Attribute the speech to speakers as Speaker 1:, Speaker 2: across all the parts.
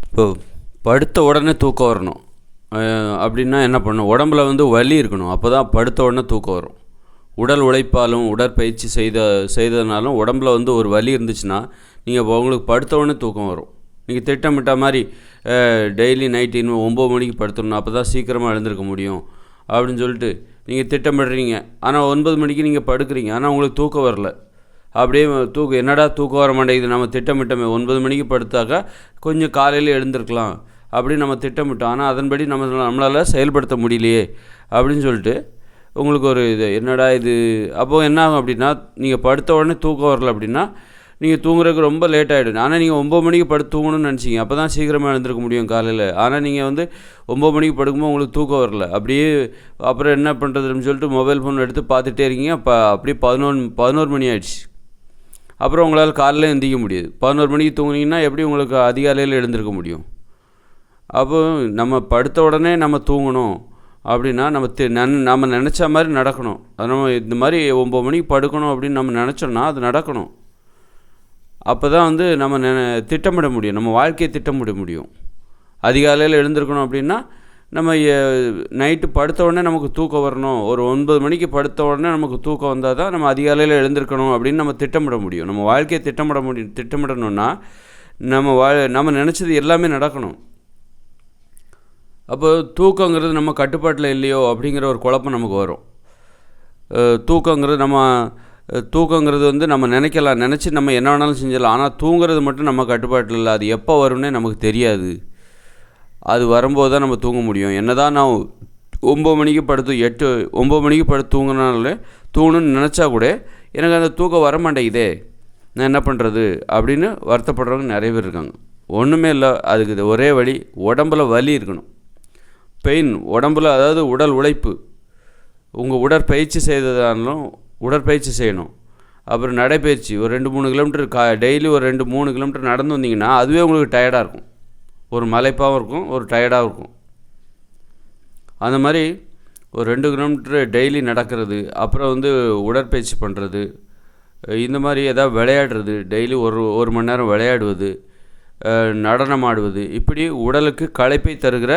Speaker 1: இப்போ படுத்த உடனே தூக்கம் வரணும் அப்படின்னா என்ன பண்ணணும்? உடம்புல வலி இருக்கணும். அப்போ தான் படுத்த உடனே தூக்கம் வரும். உடல் உழைப்பாலும் உடற்பயிற்சி செய்ததுனாலும் உடம்புல ஒரு வலி இருந்துச்சுன்னா உங்களுக்கு படுத்த உடனே தூக்கம் வரும். நீங்கள் திட்டமிட்ட மாதிரி டெய்லி நைட்டு இன்னும் 9 மணிக்கு படுத்துடணும், அப்போ தான் சீக்கிரமாக எழுந்திருக்க முடியும் அப்படின்னு சொல்லிட்டு நீங்கள் திட்டமிடுறீங்க. ஆனால் 9 மணிக்கு நீங்கள் படுக்கிறீங்க, ஆனால் உங்களுக்கு தூக்கம் வரல. அப்படியே என்னடா தூக்கம் வர மாட்டேங்குது, நம்ம திட்டமிட்டோமே 9 மணிக்கு படுத்தாக்கா கொஞ்சம் காலையில் எழுந்திருக்கலாம் அப்படின்னு நம்ம திட்டமிட்டோம், ஆனால் அதன்படி நம்மளால் செயல்படுத்த முடியலையே அப்படின்னு சொல்லிட்டு உங்களுக்கு ஒரு என்னடா இது. அப்போது என்ன ஆகும் அப்படின்னா, நீங்கள் படுத்த உடனே தூக்கம் வரல அப்படின்னா நீங்கள் தூங்குறதுக்கு ரொம்ப லேட் ஆகிடும். ஆனால் நீங்கள் 9 மணிக்கு படுத்து தூங்கணும்னு நினச்சிங்க, அப்போ தான் சீக்கிரமாக எழுந்திருக்க முடியும் காலையில். ஆனால் நீங்கள் 9 மணிக்கு படுக்கும்போது உங்களுக்கு தூக்கம் வரல. அப்படியே அப்புறம் என்ன பண்ணுறதுன்னு சொல்லிட்டு மொபைல் ஃபோன் எடுத்து பார்த்துட்டே இருக்கீங்க. அப்படியே 11 மணி ஆகிடுச்சு. அப்புறம் உங்களால் காலையில் எந்திரிக்க முடியாது. 11 மணிக்கு தூங்குனீங்கன்னா எப்படி உங்களுக்கு அதிகாலையில் எழுந்திருக்க முடியும்? அப்போ நம்ம படுத்த உடனே நம்ம தூங்கணும் அப்படின்னா நம்ம நினச்ச மாதிரி நடக்கணும். அது நம்ம இந்த மாதிரி 9 மணிக்கு படுக்கணும் அப்படின்னு நம்ம நினச்சோன்னா அது நடக்கணும். அப்போ தான் நம்ம திட்டமிட முடியும், நம்ம வாழ்க்கையை திட்டமிட முடியும். அதிகாலையில் எழுந்திருக்கணும் அப்படின்னா நம்ம நைட்டு படுத்த உடனே நமக்கு தூக்கம் வரணும். ஒரு 9 மணிக்கு படுத்த உடனே நமக்கு தூக்கம் வந்தால் தான் நம்ம அதிகாலையில் எழுந்திருக்கணும் அப்படின்னு நம்ம திட்டமிட முடியும். நம்ம வாழ்க்கையை திட்டமிடணுன்னா நம்ம நினச்சது எல்லாமே நடக்கணும். அப்போ தூக்கங்கிறது நம்ம கட்டுப்பாட்டில் இல்லையோ அப்படிங்கிற ஒரு குழப்பம் நமக்கு வரும். தூக்கங்கிறது நம்ம நினச்சி நம்ம என்ன வேணாலும் செஞ்சிடலாம். ஆனால் தூங்குறது மட்டும் நம்ம கட்டுப்பாட்டில் இல்லை. அது எப்போ வரும்னே நமக்கு தெரியாது. அது வரும்போது தான் நம்ம தூங்க முடியும். என்ன தான் நான் 9 மணிக்கு படுத்து 9 மணிக்கு படுத்து தூங்கணும்னு நினச்சா கூட எனக்கு அந்த தூக்கம் வர மாட்டேங்குதே, நான் என்ன பண்ணுறது அப்படின்னு வருத்தப்படுறவங்க நிறைய பேர் இருக்காங்க. ஒன்றுமே இல்லை, அதுக்கு ஒரே வழி, உடம்புல வலி இருக்கணும். பெயின் உடம்புல, அதாவது உடல் உழைப்பு. உங்கள் உடற்பயிற்சி செய்ததாலும் உடற்பயிற்சி செய்யணும். அப்புறம் நடைப்பயிற்சி ஒரு 2-3 கிலோமீட்டர் டெய்லி ஒரு 2-3 கிலோமீட்டர் நடந்து வந்தீங்கன்னா அதுவே உங்களுக்கு டயர்டாக இருக்கும். ஒரு மலைப்பாகவும் இருக்கும், ஒரு டயர்டாகவும் இருக்கும். அந்த மாதிரி ஒரு 2 கிலோமீட்டர் டெய்லி நடக்கிறது, அப்புறம் உடற்பயிற்சி பண்ணுறது, இந்த மாதிரி ஏதாவது விளையாடுறது, டெய்லி ஒரு மணி நேரம் விளையாடுவது, நடனம் ஆடுவது, இப்படி உடலுக்கு களைப்பை தருகிற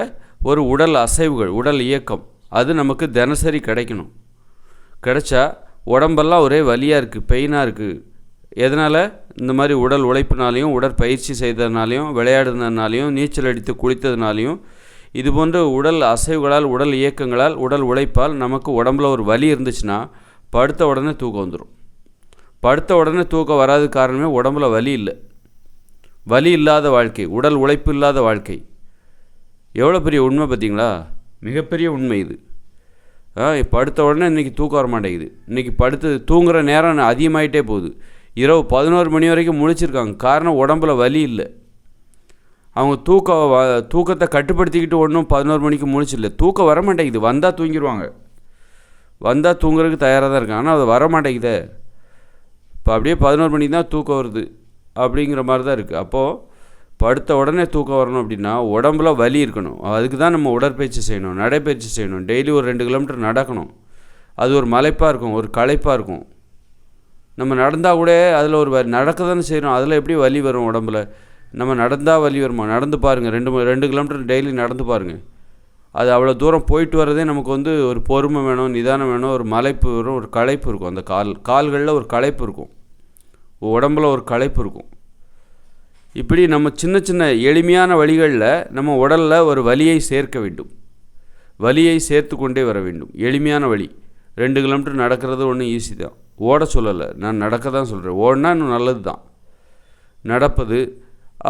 Speaker 1: ஒரு உடல் அசைவுகள், உடல் இயக்கம் அது நமக்கு தினசரி கிடைக்கணும். கிடைச்சா உடம்பெல்லாம் ஒரே வலியாக இருக்குது, பெயினாக இருக்குது. எதனால்? இந்த மாதிரி உடல் உழைப்புனாலையும் உடற்பயிற்சி செய்ததுனாலையும் விளையாடுனதுனாலையும் நீச்சல் அடித்து குளித்ததுனாலையும் இது போன்ற உடல் அசைவுகளால், உடல் இயக்கங்களால், உடல் உழைப்பால் நமக்கு உடம்புல ஒரு வலி இருந்துச்சுன்னா படுத்த உடனே தூக்கம் வந்துடும். படுத்த உடனே தூக்கம் வராது காரணமே உடம்புல வலி இல்லை. வலி இல்லாத வாழ்க்கை, உடல் உழைப்பு இல்லாத வாழ்க்கை. எவ்வளோ பெரிய உண்மை பார்த்தீங்களா? மிகப்பெரிய உண்மை இது. படுத்த உடனே இன்றைக்கி தூக்கம் வர மாட்டேங்குது. இன்றைக்கி தூங்குகிற நேரம் அதிகமாகிட்டே போகுது. இரவு 11 மணி வரைக்கும் முழிச்சிருக்காங்க. காரணம் உடம்புல வலி இல்லை. அவங்க தூக்கத்தை கட்டுப்படுத்திக்கிட்டு ஒன்றும் 11 மணிக்கு முழிச்சில்லை. தூக்கம் வர மாட்டேங்குது. வந்தால் தூங்கிடுவாங்க, வந்தால் தூங்குறதுக்கு தயாராக தான் இருக்காங்க. ஆனால் அது வர மாட்டேங்குதே. இப்போ அப்படியே 11 மணிக்கு தான் தூக்கம் வருது அப்படிங்கிற மாதிரி தான் இருக்குது. அப்போது படுத்த உடனே தூக்கம் வரணும் அப்படின்னா உடம்புல வலி இருக்கணும். அதுக்கு தான் நம்ம உடற்பயிற்சி செய்யணும், நடைப்பயிற்சி செய்யணும். டெய்லி ஒரு 2 கிலோமீட்டர் நடக்கணும். அது ஒரு மலைப்பாக இருக்கும், ஒரு களைப்பாக இருக்கும். நம்ம நடந்தால் கூட அதில் நடக்க தானே செய்யணும். அதில் எப்படி வலி வரும் உடம்புல? நம்ம நடந்தால் வலி வருமா? நடந்து பாருங்கள், 2 கிலோமீட்டர் டெய்லி நடந்து பாருங்கள். அது அவ்வளோ தூரம் போயிட்டு வரதே நமக்கு ஒரு பொறுமை வேணும், நிதானம் வேணும், ஒரு மலைப்பு வரும், ஒரு களைப்பு இருக்கும். அந்த கால்களில் ஒரு களைப்பு இருக்கும், உடம்புல ஒரு களைப்பு இருக்கும். இப்படி நம்ம சின்ன சின்ன எளிமையான வழிகளில் நம்ம உடலில் ஒரு வலியை சேர்க்க வேண்டும். வலியை சேர்த்து கொண்டே வர வேண்டும். எளிமையான வழி. 2 கிலோமீட்டர் நடக்கிறது ஒன்றும் ஈஸி தான். ஓட சொல்லலை, நான் நடக்க தான் சொல்கிறேன். ஓடினா இன்னும் நல்லது தான். நடப்பது,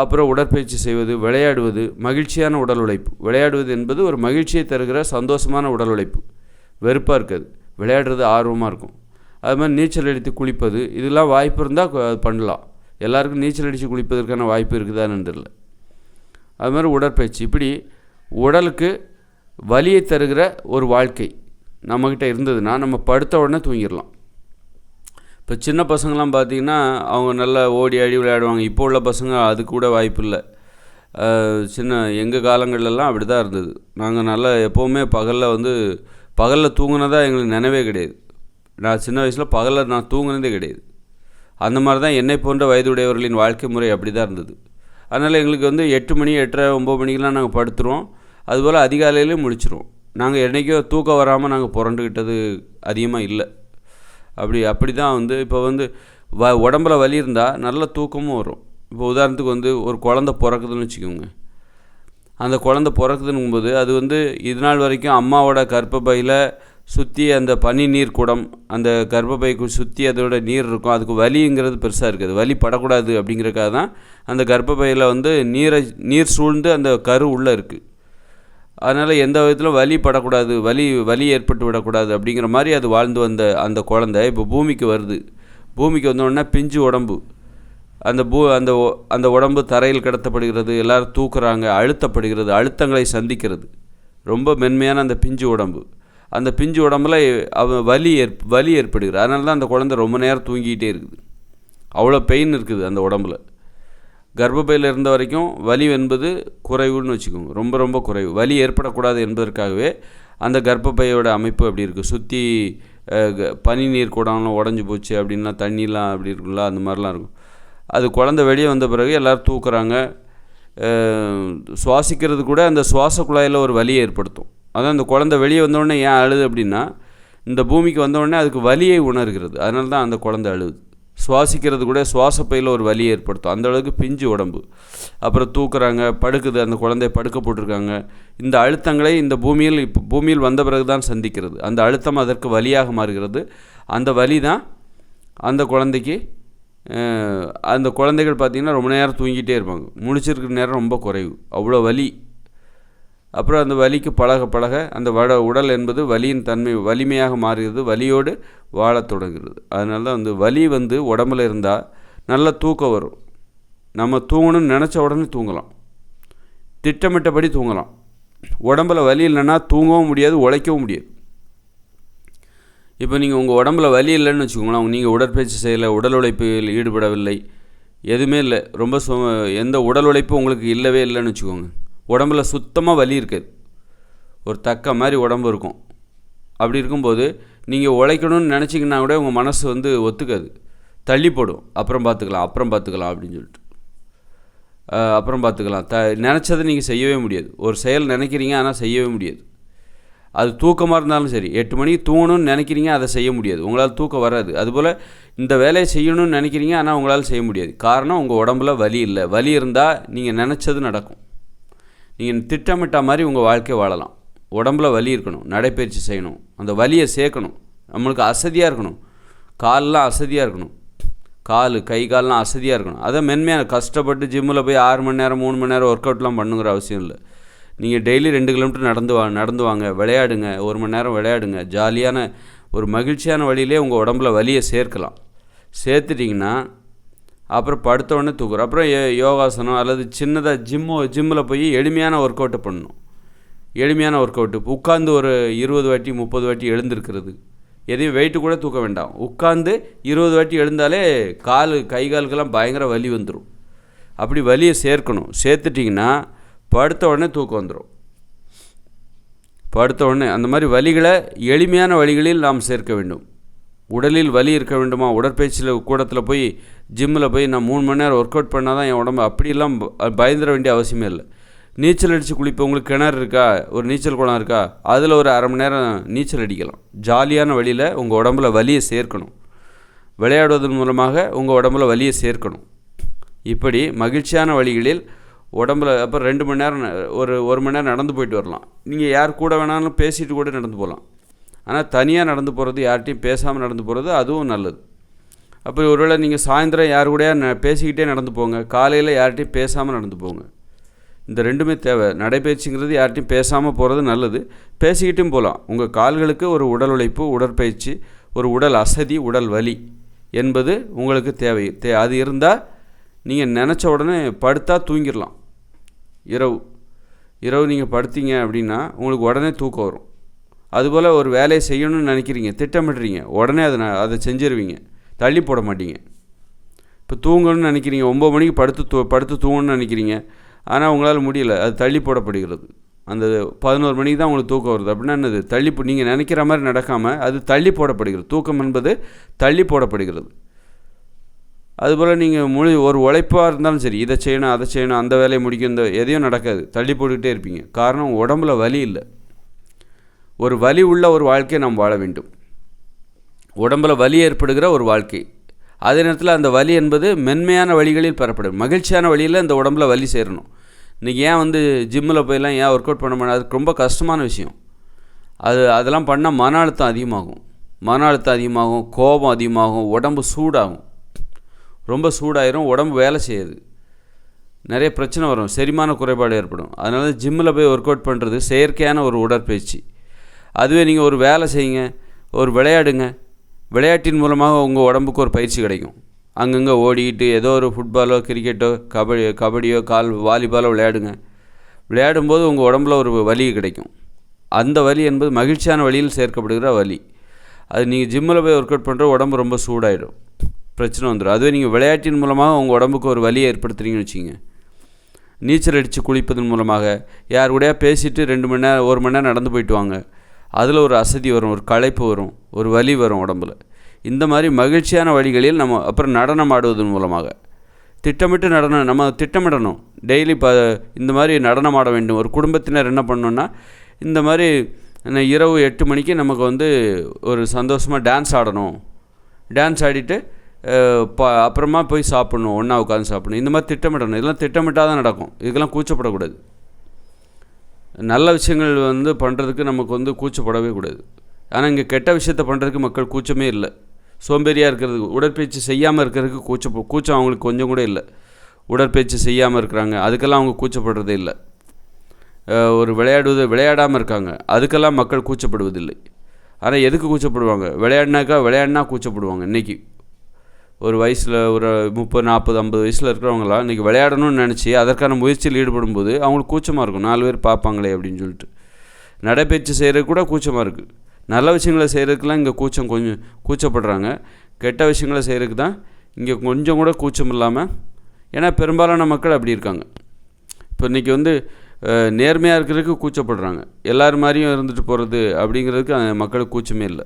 Speaker 1: அப்புறம் உடற்பயிற்சி செய்வது, விளையாடுவது, மகிழ்ச்சியான உடல் உழைப்பு. விளையாடுவது என்பது ஒரு மகிழ்ச்சியை தருகிற சந்தோஷமான உடல் உழைப்பு. வெறுப்பாக இருக்காது. விளையாடுறது ஆர்வமாக இருக்கும். அது மாதிரி நீச்சல் அடித்து குளிப்பது, இதெல்லாம் வாய்ப்பு இருந்தால் பண்ணலாம். எல்லாருக்கும் நீச்சல் அடித்து குளிப்பதற்கான வாய்ப்பு இருக்குதான்னு தெரியல. அது மாதிரி உடற்பயிற்சி. இப்படி உடலுக்கு வலியை தருகிற ஒரு வாழ்க்கை நம்மக்கிட்ட இருந்ததுன்னா நம்ம படுத்த உடனே தூங்கிடலாம். இப்போ சின்ன பசங்களாம் பார்த்திங்கன்னா அவங்க நல்லா ஓடி ஆடி விளையாடுவாங்க. இப்போ உள்ள பசங்க அது கூட வாய்ப்பு இல்லை. எங்கள் காலங்கள்லாம் அப்படி தான் இருந்தது. நாங்கள் நல்லா எப்போவுமே பகலில் தூங்கினதா எங்களுக்கு நினைவே கிடையாது. நான் சின்ன வயசில் பகலில் நான் தூங்கினதே கிடையாது. அந்த மாதிரி தான் என்னை போன்ற வயதுடையவர்களின் வாழ்க்கை முறை அப்படி தான் இருந்தது. அதனால் எங்களுக்கு வந்து 8 மணி 8:30 9 மணிக்கெலாம் நாங்கள் படுத்துருவோம். அதுபோல் அதிகாலையிலேயும் முழிச்சிருவோம். நாங்கள் என்றைக்கோ தூக்கம் வராமல் நாங்கள் புரண்டுக்கிட்டது அதிகமாக இல்லை. அப்படி தான் வந்து இப்போ வந்து உடம்புல வலி இருந்தால் நல்ல தூக்கமும் வரும். இப்போ உதாரணத்துக்கு வந்து ஒரு குழந்த பிறக்குதுன்னு வச்சுக்கோங்க. அந்த குழந்த பிறக்குதுங்கும்போது அது வந்து இது நாள் வரைக்கும் அம்மாவோட கர்ப்பப்பையில் சுற்றி அந்த பனி நீர் குடம் அந்த கர்ப்பப்பைக்கு சுற்றி அதோட நீர் இருக்கும். அதுக்கு வலிங்கிறது பெருசாக இருக்குது. வலி படக்கூடாது அப்படிங்கிறக்காக தான் அந்த கர்ப்பப்பையில் வந்து நீர் சூழ்ந்து அந்த கரு உள்ளே இருக்குது. அதனால் எந்த விதத்திலும் வலி படக்கூடாது, வலி ஏற்பட்டு விடக்கூடாது அப்படிங்கிற மாதிரி அது வாழ்ந்து வந்த அந்த குழந்தை இப்போ பூமிக்கு வருது. பூமிக்கு வந்தோடனே பிஞ்சு உடம்பு அந்த அந்த உடம்பு தரையில் கிடத்தப்படுகிறது. எல்லோரும் தூக்குறாங்க, அழுத்தப்படுகிறது, அழுத்தங்களை சந்திக்கிறது. ரொம்ப மென்மையான அந்த பிஞ்சு உடம்பு. அந்த பிஞ்சு உடம்புல வலி ஏற்படுகிறது. அதனால தான் அந்த குழந்தை ரொம்ப நேரம் தூங்கிக்கிட்டே இருக்குது. அவ்வளோ பெயின் இருக்குது அந்த உடம்புல. கர்ப்பப்பையில் இருந்த வரைக்கும் வலி என்பது குறைவுன்னு வச்சுக்கோங்க. ரொம்ப ரொம்ப குறைவு. வலி ஏற்படக்கூடாது என்பதற்காகவே அந்த கர்ப்பப்பையோட அமைப்பு அப்படி இருக்குது. சுற்றி பனி நீர் கூடலாம் உடஞ்சி போச்சு அப்படின்லாம் தண்ணிலாம் அப்படி இருக்குல்ல, அந்த மாதிரிலாம் இருக்கும். அது குழந்தை வெளியே வந்த பிறகு எல்லோரும் தூக்குறாங்க. சுவாசிக்கிறது கூட அந்த சுவாச குழாயில் ஒரு வலியை ஏற்படுத்தும். அதான் அந்த குழந்தை வெளியே வந்தோடனே ஏன் அழுது அப்படின்னா, இந்த பூமிக்கு வந்தோடனே அதுக்கு வலியை உணர்கிறது. அதனால தான் அந்த குழந்தை அழுது. சுவாசிக்கிறது கூட சுவாசப்பையில் ஒரு வலி ஏற்படுத்தும். அந்தளவுக்கு பிஞ்சு உடம்பு. அப்புறம் தூக்குறாங்க, படுக்குது, அந்த குழந்தைய படுக்க போட்டிருக்காங்க. இந்த அழுத்தங்களை இந்த பூமியில் வந்த பிறகு தான் சந்திக்கிறது. அந்த அழுத்தம் அதற்கு வலியாக மாறுகிறது. அந்த வலி தான் அந்த குழந்தைக்கு அந்த குழந்தைகள் பார்த்திங்கன்னா ரொம்ப நேரம் தூங்கிட்டே இருப்பாங்க. முழிச்சிருக்கிற நேரம் ரொம்ப குறைவு. அவ்வளோ வலி. அப்புறம் அந்த வலிக்கு பழக அந்த உடல் என்பது வலியின் தன்மை வலிமையாக மாறுகிறது. வலியோடு வாழத் தொடங்குகிறது. அதனால தான் வந்து வலி வந்து உடம்புல இருந்தால் நல்ல தூக்கம் வரும். நம்ம தூங்கணும்னு நினச்ச உடனே தூங்கலாம், திட்டமிட்டபடி தூங்கலாம். உடம்புல வலி இல்லைன்னா தூங்கவும் முடியாது, உழைக்கவும் முடியாது. இப்போ நீங்கள் உங்கள் உடம்புல வலி இல்லைன்னு வச்சுக்கோங்களேன், நீங்கள் உடற்பயிற்சி செய்யலை, உடல் உழைப்பில் ஈடுபடவில்லை, எதுவுமே இல்லை, ரொம்ப எந்த உடல் உழைப்பும் உங்களுக்கு இல்லவே இல்லைன்னு வச்சுக்கோங்க. உடம்புல சுத்தமாக வலி இருக்காது. ஒரு தக்க மாதிரி உடம்பு இருக்கும். அப்படி இருக்கும்போது நீங்கள் உழைக்கணும்னு நினச்சிங்கன்னா கூட உங்கள் மனசு வந்து ஒத்துக்காது, தள்ளி போடும். அப்புறம் பார்த்துக்கலாம் அப்படின்னு சொல்லிட்டு அப்புறம் பார்த்துக்கலாம். நினச்சதை நீங்கள் செய்யவே முடியாது. ஒரு செயல் நினைக்கிறீங்க, ஆனால் செய்யவே முடியாது. அது தூக்கமாக இருந்தாலும் சரி, 8 மணிக்கு தூங்கணும்னு நினைக்கிறீங்க, அதை செய்ய முடியாது. உங்களால் தூக்கம் வராது. அதுபோல் இந்த வேலையை செய்யணும்னு நினைக்கிறீங்க, ஆனால் உங்களால் செய்ய முடியாது. காரணம் உங்கள் உடம்புல வலி இல்லை. வலி இருந்தால் நீங்கள் நினச்சது நடக்கும். நீங்கள் திட்டமிட்ட மாதிரி உங்கள் வாழ்க்கையை வாழலாம். உடம்புல வலி இருக்கணும், நடைப்பயிற்சி செய்யணும், அந்த வலியை சேர்க்கணும். நம்மளுக்கு அசதியாக இருக்கணும், காலெலாம் அசதியாக இருக்கணும், கை கால்லாம் அசதியாக இருக்கணும். அதை மென்மையான கஷ்டப்பட்டு ஜிம்மில் போய் 6 மணி நேரம் 3 மணி நேரம் ஒர்க் அவுட்லாம் பண்ணுங்கிற அவசியம் இல்லை. நீங்கள் டெய்லி 2 கிலோமீட்டர் நடந்து வாங்க, விளையாடுங்க, 1 மணி நேரம் விளையாடுங்க. ஜாலியான ஒரு மகிழ்ச்சியான வழியிலே உங்கள் உடம்புல வலியை சேர்க்கலாம். சேர்த்துட்டிங்கன்னா அப்புறம் படுத்த உடனே தூக்குறோம். அப்புறம் யோகாசனம் அல்லது சின்னதாக ஜிம்மில் போய் எளிமையான ஒர்க் அவுட்டை பண்ணணும். எளிமையான ஒர்க் அவுட்டு உட்காந்து ஒரு 20 வாட்டி 30 வாட்டி எழுந்திருக்கிறது. எதையும் வெயிட்டு கூட தூக்க வேண்டாம். உட்காந்து 20 வாட்டி எழுந்தாலே கை காலுக்கெல்லாம் பயங்கர வலி வந்துடும். அப்படி வலியை சேர்க்கணும். சேர்த்துட்டிங்கன்னா படுத்த உடனே தூக்கம் வந்துடும். படுத்த உடனே அந்த மாதிரி வலிகளை எளிமையான வழிகளில் நாம் சேர்க்க வேண்டும். உடலில் வலி இருக்க வேண்டுமா, உடற்பயிற்சியில் கூடத்தில் போய் ஜிம்மில் போய் நான் 3 மணி நேரம் ஒர்க் அவுட் பண்ணால் தான் என் உடம்பு, அப்படிலாம் பயந்துட வேண்டிய அவசியமே இல்லை. நீச்சல் அடித்து குளிப்போம். உங்களுக்கு கிணறு இருக்கா, ஒரு நீச்சல் குளம் இருக்கா, அதில் ஒரு அரை மணி நேரம் நீச்சல் அடிக்கலாம். ஜாலியான வழியில் உங்கள் உடம்புல வலியை சேர்க்கணும். விளையாடுவதன் மூலமாக உங்கள் உடம்புல வலியை சேர்க்கணும். இப்படி மகிழ்ச்சியான வழிகளில் உடம்புல அப்புறம் 2 மணி நேரம் ஒரு மணி நேரம் நடந்து போயிட்டு வரலாம். நீங்கள் யார் கூட வேணாலும் பேசிட்டு கூட நடந்து போகலாம். ஆனால் தனியாக நடந்து போகிறது, யார்கிட்டையும் பேசாமல் நடந்து போகிறது, அதுவும் நல்லது. அப்போ ஒருவேளை நீங்கள் சாயந்தரம் யார் கூட பேசிக்கிட்டே நடந்து போங்க, காலையில் யார்கிட்டையும் பேசாமல் நடந்து போங்க. இந்த ரெண்டுமே தேவை. நடைப்பயிற்சிங்கிறது யார்கிட்டையும் பேசாமல் போகிறது நல்லது, பேசிக்கிட்டும் போகலாம். உங்கள் கால்களுக்கு ஒரு உடல் உழைப்பு, உடற்பயிற்சி, ஒரு உடல் அசதி, உடல் வலி என்பது உங்களுக்கு தேவை. அது இருந்தால் நீங்கள் நினச்ச உடனே படுத்தா தூங்கிடலாம். இரவு நீங்கள் படுத்தீங்க அப்படின்னா உங்களுக்கு உடனே தூக்கம் வரும். அதுபோல் ஒரு வேலையை செய்யணும்னு நினைக்கிறீங்க, திட்டமிடுறீங்க, உடனே அதை செஞ்சிருவீங்க, தள்ளி போட மாட்டீங்க. இப்போ தூங்கணும்னு நினைக்கிறீங்க, 9 மணிக்கு படுத்து தூங்கணும்னு நினைக்கிறீங்க, ஆனால் உங்களால் முடியல, அது தள்ளி போடப்படுகிறது. அந்த 11 மணிக்கு தான் உங்களுக்கு தூக்கம் வருது. அப்படின்னா என்னது, நீங்கள் நினைக்கிற மாதிரி நடக்காமல் அது தள்ளி போடப்படுகிறது. தூக்கம் என்பது தள்ளி போடப்படுகிறது. அதுபோல் நீங்கள் ஒரு உழைப்பாக இருந்தாலும் சரி, இதை செய்யணும் அதை செய்யணும் அந்த வேலையை முடிக்கும் இந்த எதையும் நடக்காது, தள்ளி போட்டுக்கிட்டே இருப்பீங்க. காரணம் உடம்புல வலி இல்லை. ஒரு வலி உள்ள ஒரு வாழ்க்கையை நாம் வாழ வேண்டும். உடம்பில் வலி ஏற்படுகிற ஒரு வாழ்க்கை. அதே நேரத்தில் அந்த வலி என்பது மென்மையான வழிகளில் பெறப்படும். மகிழ்ச்சியான வழியில் இந்த உடம்பில் வலி சேரணும். இன்றைக்கி ஏன் ஜிம்மில் போயெல்லாம் ஏன் ஒர்க் அவுட் பண்ண முடியாது? அதுக்கு ரொம்ப கஷ்டமான விஷயம். அதெல்லாம் பண்ணால் மன அழுத்தம் அதிகமாகும், கோபம் அதிகமாகும், உடம்பு சூடாகும், ரொம்ப சூடாயிரும், உடம்பு வேலை செய்யாது, நிறைய பிரச்சனை வரும், செரிமான குறைபாடு ஏற்படும். அதனால ஜிம்மில் போய் ஒர்க் அவுட் பண்ணுறது செயற்கையான ஒரு உடற்பயிற்சி. அதுவே நீங்கள் ஒரு வேலை செய்யுங்க, ஒரு விளையாடுங்க, விளையாட்டின் மூலமாக உங்கள் உடம்புக்கு ஒரு பயிற்சி கிடைக்கும். அங்கங்கே ஓடிக்கிட்டு ஏதோ ஒரு ஃபுட்பாலோ கிரிக்கெட்டோ கபடியோ வாலிபாலோ விளையாடும்போது உங்கள் உடம்புல ஒரு வலி கிடைக்கும். அந்த வலி என்பது மகிழ்ச்சியான வழியில் சேர்க்கப்படுகிற வலி. அது நீங்கள் ஜிம்மில் போய் ஒர்க் அவுட் பண்ணுற உடம்பு ரொம்ப சூடாயிடும், பிரச்சனை வந்துடும். அதுவே நீங்கள் விளையாட்டின் மூலமாக உங்கள் உடம்புக்கு ஒரு வலியை ஏற்படுத்துறீங்கன்னு வச்சுங்க. நீச்சல் அடித்து குளிப்பதன் மூலமாக யார் கூடயா பேசிவிட்டு 2 மணி நேரம் 1 மணி நேரம் நடந்து போயிட்டு வாங்க. அதில் ஒரு அசதி வரும், ஒரு களைப்பு வரும், ஒரு வலி வரும் உடம்புல. இந்த மாதிரி மகிழ்ச்சியான வழிகளில் நம்ம அப்புறம் நடனம் ஆடுவதன் மூலமாக திட்டமிட்டு நம்ம திட்டமிடணும். டெய்லி இந்த மாதிரி நடனம் ஆட வேண்டும். ஒரு குடும்பத்தினர் என்ன பண்ணணுன்னா, இந்த மாதிரி இரவு 8 மணிக்கு நமக்கு ஒரு சந்தோஷமாக டான்ஸ் ஆடணும், டான்ஸ் ஆடிட்டு அப்புறமா போய் சாப்பிட்ணும், ஒன்றா உட்காந்து சாப்பிடணும். இந்த மாதிரி திட்டமிடணும். இதெல்லாம் திட்டமிட்டால் தான் நடக்கும். இதுக்கெல்லாம் கூச்சப்படக்கூடாது. நல்ல விஷயங்கள் பண்ணுறதுக்கு நமக்கு கூச்சப்படவே கூடாது. ஆனால் இங்கே கெட்ட விஷயத்தை பண்ணுறதுக்கு மக்கள் கூச்சமே இல்லை. சோம்பேறியாக இருக்கிறதுக்கு, உடற்பயிற்சி செய்யாமல் இருக்கிறதுக்கு கூச்சம் அவங்களுக்கு கொஞ்சம் கூட இல்லை. உடற்பயிற்சி செய்யாமல் இருக்கிறாங்க, அதுக்கெல்லாம் அவங்க கூச்சப்படுறதே இல்லை. ஒரு விளையாடாமல் இருக்காங்க, அதுக்கெல்லாம் மக்கள் கூச்சப்படுவதில்லை. ஆனால் எதுக்கு கூச்சப்படுவாங்க? விளையாடினா கூச்சப்படுவாங்க. இன்றைக்கி ஒரு வயசில் ஒரு 30, 40, 50 வயசில் இருக்கிறவங்களாம் இன்றைக்கி விளையாடணும்னு நினச்சி அதற்கான முயற்சியில் ஈடுபடும் போது அவங்களுக்கு கூச்சமாக இருக்கும். 4 பேர் பார்ப்பாங்களே அப்படின்னு சொல்லிட்டு. நடைப்பயிற்சி செய்கிறது கூட கூச்சமாக இருக்குது. நல்ல விஷயங்களை செய்கிறதுக்கெலாம் இங்கே கொஞ்சம் கூச்சப்படுறாங்க. கெட்ட விஷயங்களை செய்கிறதுக்கு தான் இங்கே கொஞ்சம் கூட கூச்சம் இல்லாமல். ஏன்னா பெரும்பாலான மக்கள் அப்படி இருக்காங்க. இப்போ இன்றைக்கி நேர்மையாக இருக்கிறதுக்கு கூச்சப்படுறாங்க. எல்லோரும் மாதிரியும் இருந்துட்டு போகிறது அப்படிங்கிறதுக்கு மக்களுக்கு கூச்சமே இல்லை.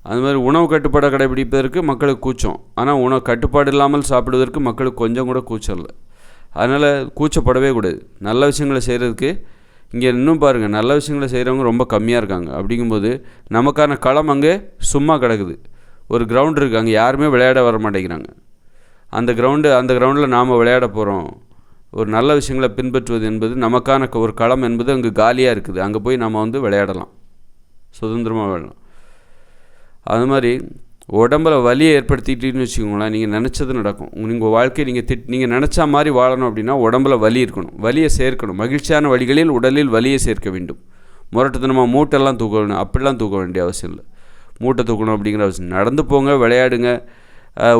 Speaker 1: அது மாதிரி உணவு கட்டுப்பாடை கடைபிடிப்பதற்கு மக்களுக்கு கூச்சம். ஆனால் உணவு கட்டுப்பாடு இல்லாமல் சாப்பிடுவதற்கு மக்களுக்கு கொஞ்சம் கூட கூச்சம் இல்லை. அதனால் கூச்சப்படவே கூடாது. நல்ல விஷயங்களை செய்கிறதுக்கு இங்கே இன்னும் பாருங்கள், நல்ல விஷயங்களை செய்கிறவங்க ரொம்ப கம்மியாக இருக்காங்க. அப்படிங்கும்போது நமக்கான களம் அங்கே சும்மா கிடக்குது. ஒரு கிரவுண்ட் இருக்குது, அங்கே யாருமே விளையாட வர மாட்டேங்கிறாங்க. அந்த கிரவுண்டில் நாம் விளையாட போகிறோம். ஒரு நல்ல விஷயங்களை பின்பற்றுவது என்பது நமக்கான ஒரு களம் என்பது அங்கே காலியாக இருக்குது. அங்கே போய் நம்ம விளையாடலாம், சுதந்திரமாக விளையாடலாம். அது மாதிரி உடம்பில் வலியை ஏற்படுத்திக்கிட்டீங்கன்னு வச்சுக்கோங்களேன், நீங்கள் நினச்சது நடக்கும். உங்கள் வாழ்க்கையை நீங்கள் நினச்சா மாதிரி வாழணும் அப்படின்னா உடம்பில் வலி இருக்கணும், வலியை சேர்க்கணும். மகிழ்ச்சியான வழிகளில் உடலில் வலியை சேர்க்க வேண்டும். முரட்டுத்தனமாக மூட்டெல்லாம் தூக்கணும் அப்படிலாம் தூக்க வேண்டிய அவசியம் இல்லை. மூட்டை தூக்கணும் அப்படிங்கிற அவசியம். நடந்து போங்க, விளையாடுங்க,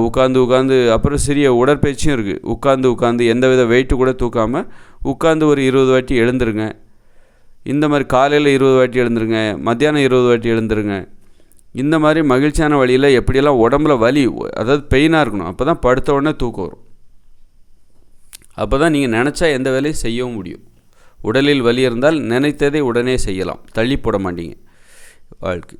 Speaker 1: உட்காந்து அப்புறம் சிறிய உடற்பயிற்சியும் இருக்குது. உட்காந்து எந்த வித வெயிட்டு கூட தூக்காமல் உட்காந்து ஒரு 20 வாட்டி எழுந்துருங்க. இந்த மாதிரி காலையில் 20 வாட்டி எழுந்துருங்க, மத்தியானம் 20 வாட்டி எழுந்துருங்க. இந்த மாதிரி மகிழ்ச்சியான வழியில் எப்படியெல்லாம் உடம்புல வலி, அதாவது பெயினாக இருக்கணும். அப்போ தான் படுத்த உடனே தூக்கம் வரும். அப்போ தான் நீங்கள் நினச்சா எந்த வேலையும் செய்யவும் முடியும். உடலில் வலி இருந்தால் நினைத்ததை உடனே செய்யலாம், தள்ளி போட மாட்டீங்க வாழ்க்கை.